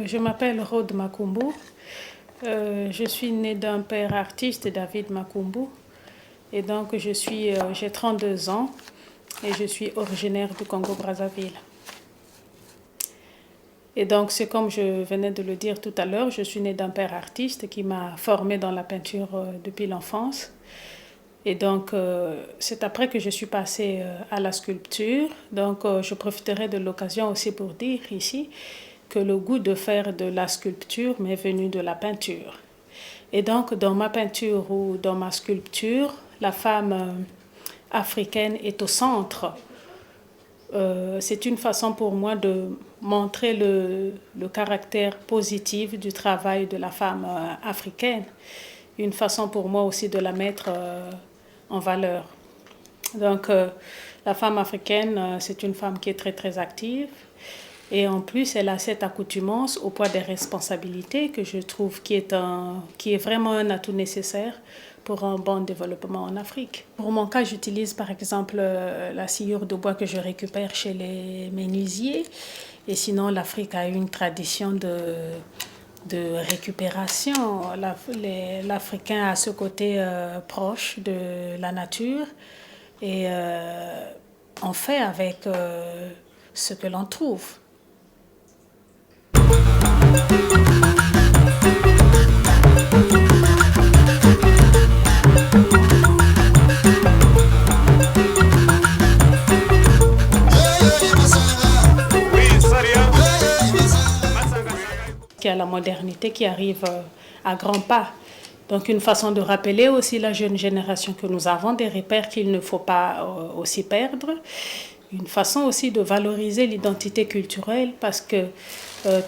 Je m'appelle Rhodes Makumbu. Je suis née d'un père artiste, David Makumbu. Et donc j'ai 32 ans et je suis originaire du Congo-Brazzaville. Et donc c'est comme je venais de le dire tout à l'heure, je suis née d'un père artiste qui m'a formée dans la peinture depuis l'enfance. Et donc c'est après que je suis passée à la sculpture. Donc je profiterai de l'occasion aussi pour dire ici que le goût de faire de la sculpture m'est venu de la peinture. Et donc, dans ma peinture ou dans ma sculpture, la femme africaine est au centre. C'est une façon pour moi de montrer le caractère positif du travail de la femme africaine. Une façon pour moi aussi de la mettre en valeur. Donc, la femme africaine, c'est une femme qui est très, très active. Et en plus, elle a cette accoutumance au poids des responsabilités que je trouve qui est vraiment un atout nécessaire pour un bon développement en Afrique. Pour mon cas, j'utilise par exemple la sciure de bois que je récupère chez les menuisiers. Et sinon, l'Afrique a une tradition de récupération. L'Africain a ce côté proche de la nature et on fait avec ce que l'on trouve. Il y a la modernité qui arrive à grands pas. Donc une façon de rappeler aussi la jeune génération que nous avons des repères qu'il ne faut pas aussi perdre. Une façon aussi de valoriser l'identité culturelle parce que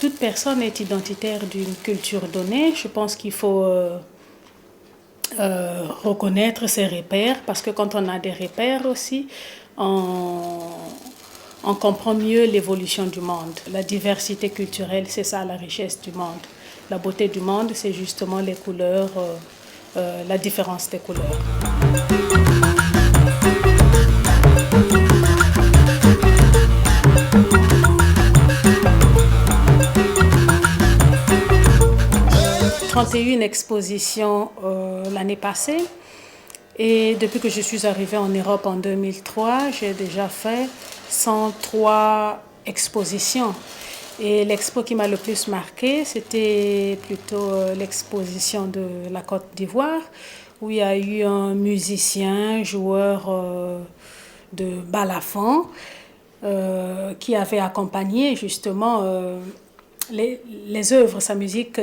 toute personne est identitaire d'une culture donnée. Je pense qu'il faut reconnaître ses repères parce que quand on a des repères aussi, on comprend mieux l'évolution du monde. La diversité culturelle, c'est ça la richesse du monde. La beauté du monde, c'est justement les couleurs, la différence des couleurs. J'ai eu une exposition l'année passée et depuis que je suis arrivée en Europe en 2003, j'ai déjà fait 103 expositions. Et l'expo qui m'a le plus marqué, c'était plutôt l'exposition de la Côte d'Ivoire, où il y a eu un musicien, joueur de balafon, qui avait accompagné justement les œuvres. Sa musique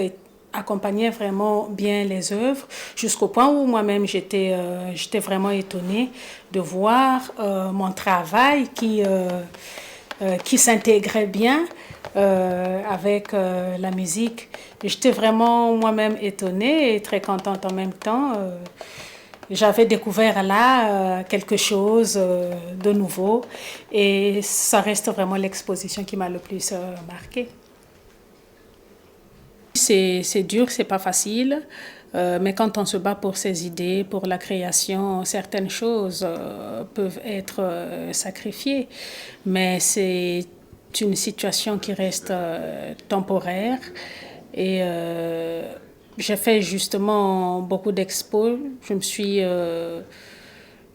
accompagnait vraiment bien les œuvres, jusqu'au point où moi-même j'étais vraiment étonnée de voir mon travail qui s'intégrait bien avec la musique. J'étais vraiment moi-même étonnée et très contente en même temps. J'avais découvert là quelque chose de nouveau et ça reste vraiment l'exposition qui m'a le plus marquée. C'est dur, c'est pas facile, mais quand on se bat pour ses idées, pour la création, certaines choses peuvent être sacrifiées. Mais c'est une situation qui reste temporaire et j'ai fait justement beaucoup d'expos. Je me suis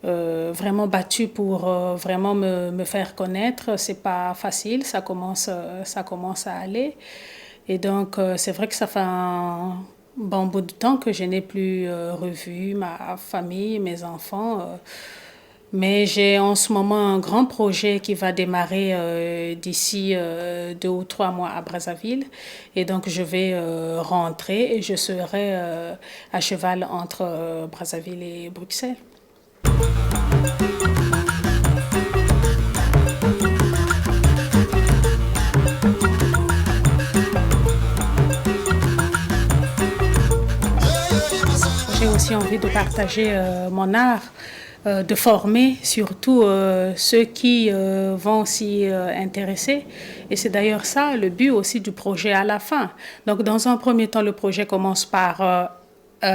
vraiment battue pour vraiment me faire connaître. C'est pas facile, ça commence à aller. Et donc, c'est vrai que ça fait un bon bout de temps que je n'ai plus revu ma famille, mes enfants. Mais j'ai en ce moment un grand projet qui va démarrer d'ici 2 ou 3 mois à Brazzaville. Et donc, je vais rentrer et je serai à cheval entre Brazzaville et Bruxelles. J'ai aussi envie de partager mon art, de former surtout ceux qui vont s'y intéresser. Et c'est d'ailleurs ça le but aussi du projet à la fin. Donc dans un premier temps, le projet commence par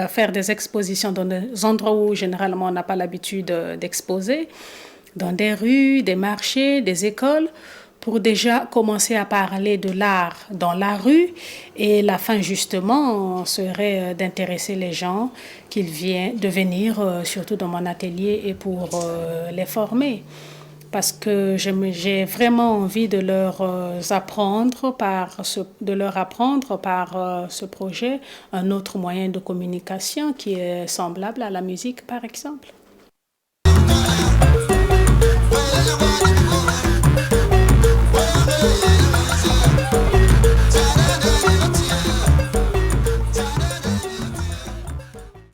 faire des expositions dans des endroits où généralement on n'a pas l'habitude d'exposer, dans des rues, des marchés, des écoles, pour déjà commencer à parler de l'art dans la rue. Et la fin, justement, serait d'intéresser les gens de venir, surtout dans mon atelier, et pour les former. Parce que j'ai vraiment envie de leur apprendre par ce projet un autre moyen de communication qui est semblable à la musique, par exemple.